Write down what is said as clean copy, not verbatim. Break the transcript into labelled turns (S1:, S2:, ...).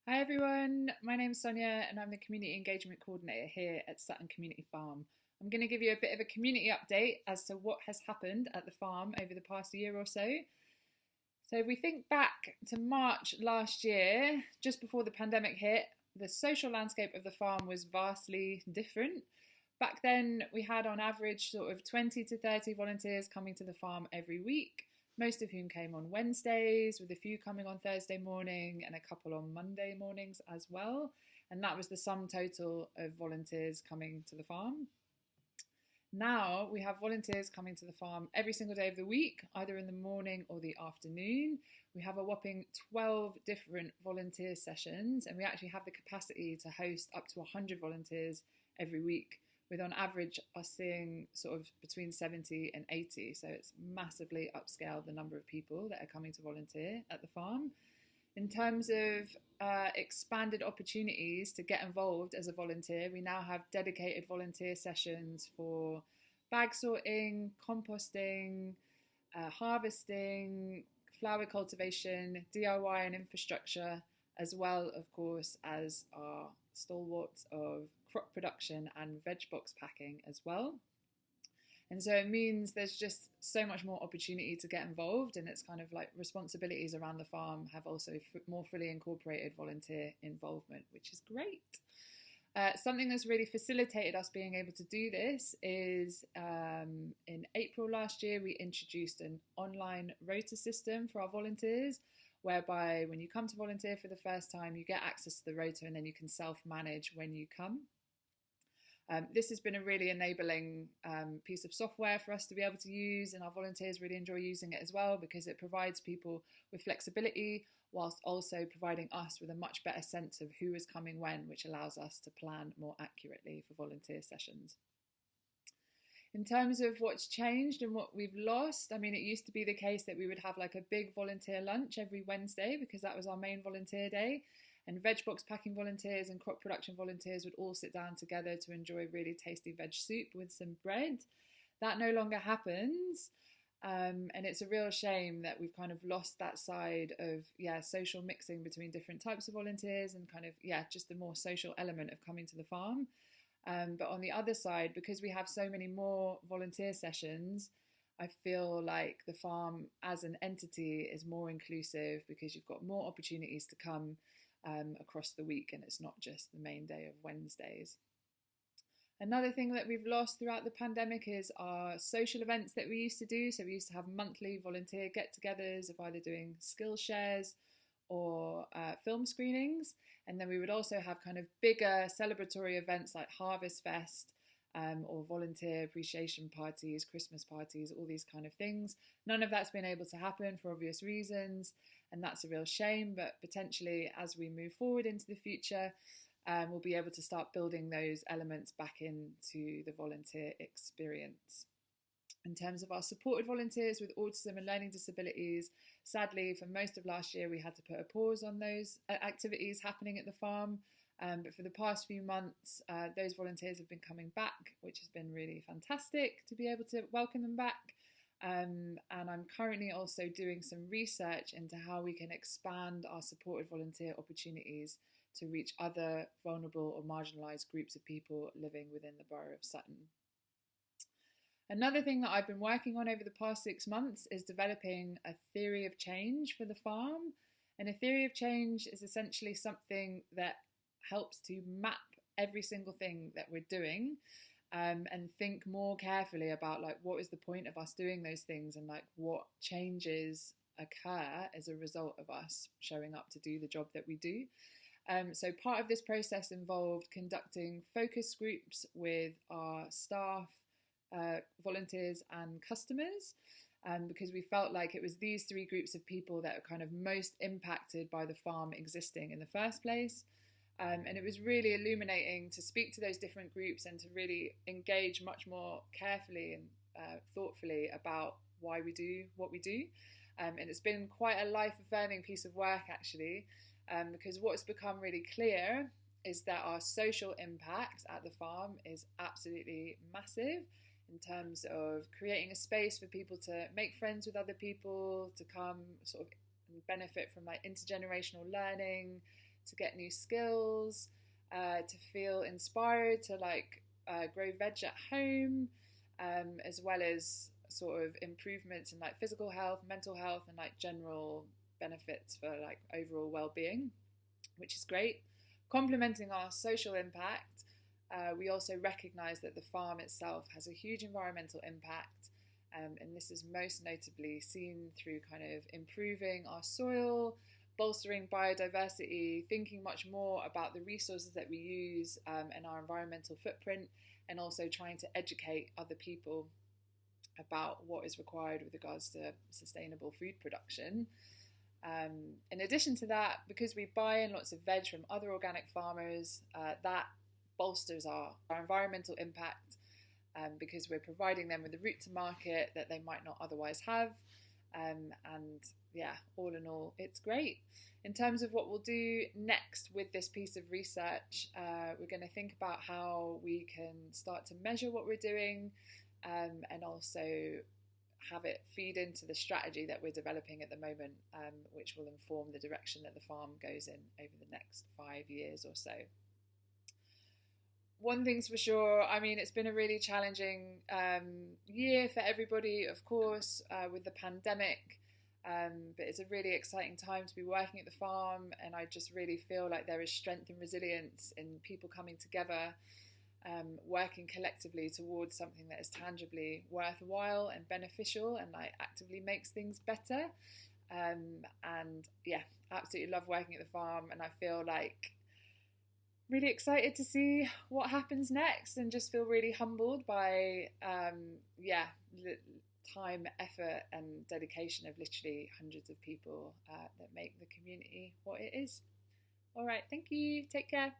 S1: Hi everyone, my name's Sonia and I'm the Community Engagement Coordinator here at Sutton Community Farm. I'm going to give you a bit of a community update as to what has happened at the farm over the past year or so. So if we think back to March last year, just before the pandemic hit, the social landscape of the farm was vastly different. Back then we had on average sort of 20 to 30 volunteers coming to the farm every week, most of whom came on Wednesdays, with a few coming on Thursday morning and a couple on Monday mornings as well. And that was the sum total of volunteers coming to the farm. Now we have volunteers coming to the farm every single day of the week, either in the morning or the afternoon. We have a whopping 12 different volunteer sessions, and we actually have the capacity to host up to 100 volunteers every week, with on average us seeing sort of between 70 and 80. So it's massively upscaled the number of people that are coming to volunteer at the farm. In terms of expanded opportunities to get involved as a volunteer, we now have dedicated volunteer sessions for bag sorting, composting, harvesting, flower cultivation, DIY and infrastructure, as well, of course, as our stalwarts of crop production and veg box packing as well. And so it means there's just so much more opportunity to get involved, and it's kind of like responsibilities around the farm have also more fully incorporated volunteer involvement, which is great. Something that's really facilitated us being able to do this is in April last year, we introduced an online rota system for our volunteers, whereby when you come to volunteer for the first time, you get access to the rota and then you can self-manage when you come. This has been a really enabling piece of software for us to be able to use, and our volunteers really enjoy using it as well because it provides people with flexibility whilst also providing us with a much better sense of who is coming when, which allows us to plan more accurately for volunteer sessions. In terms of what's changed and what we've lost, I mean, it used to be the case that we would have like a big volunteer lunch every Wednesday because that was our main volunteer day. And veg box packing volunteers and crop production volunteers would all sit down together to enjoy really tasty veg soup with some bread. That no longer happens. And it's a real shame that we've kind of lost that side of, social mixing between different types of volunteers and kind of, just the more social element of coming to the farm. But on the other side, because we have so many more volunteer sessions, I feel like the farm as an entity is more inclusive because you've got more opportunities to come across the week, and it's not just the main day of Wednesdays. Another thing that we've lost throughout the pandemic is our social events that we used to do. So we used to have monthly volunteer get-togethers of either doing skill shares or film screenings. And then we would also have kind of bigger celebratory events like Harvest Fest or volunteer appreciation parties, Christmas parties, all these kind of things. None of that's been able to happen for obvious reasons, and that's a real shame, but potentially as we move forward into the future, we'll be able to start building those elements back into the volunteer experience. In terms of our supported volunteers with autism and learning disabilities, sadly, for most of last year, we had to put a pause on those activities happening at the farm. But for the past few months, those volunteers have been coming back, which has been really fantastic to be able to welcome them back. And I'm currently also doing some research into how we can expand our supported volunteer opportunities to reach other vulnerable or marginalised groups of people living within the borough of Sutton. Another thing that I've been working on over the past 6 months is developing a theory of change for the farm. And a theory of change is essentially something that helps to map every single thing that we're doing and think more carefully about like what is the point of us doing those things and like what changes occur as a result of us showing up to do the job that we do. So part of this process involved conducting focus groups with our staff, volunteers and customers, because we felt like it was these three groups of people that are kind of most impacted by the farm existing in the first place. And it was really illuminating to speak to those different groups and to really engage much more carefully and thoughtfully about why we do what we do. And it's been quite a life-affirming piece of work, actually, because what's become really clear is that our social impact at the farm is absolutely massive in terms of creating a space for people to make friends with other people, to come sort of benefit from like intergenerational learning, to get new skills, to feel inspired to grow veg at home, as well as sort of improvements in like physical health, mental health, and like general benefits for like overall well-being, which is great. Complementing our social impact, we also recognise that the farm itself has a huge environmental impact, and this is most notably seen through kind of improving our soil, bolstering biodiversity, thinking much more about the resources that we use and our environmental footprint, and also trying to educate other people about what is required with regards to sustainable food production. In addition to that, because we buy in lots of veg from other organic farmers, that bolsters our environmental impact, because we're providing them with a route to market that they might not otherwise have. And yeah, all in all, it's great. In terms of what we'll do next with this piece of research, we're going to think about how we can start to measure what we're doing, and also have it feed into the strategy that we're developing at the moment, which will inform the direction that the farm goes in over the next 5 years or so. One thing's for sure, I mean, it's been a really challenging year for everybody, of course, with the pandemic, but it's a really exciting time to be working at the farm, and I just really feel like there is strength and resilience in people coming together, working collectively towards something that is tangibly worthwhile and beneficial and like actively makes things better. And yeah, absolutely love working at the farm, and I feel like really excited to see what happens next, and just feel really humbled by the time, effort and dedication of literally hundreds of people that make the community what it is. All right, thank you, take care.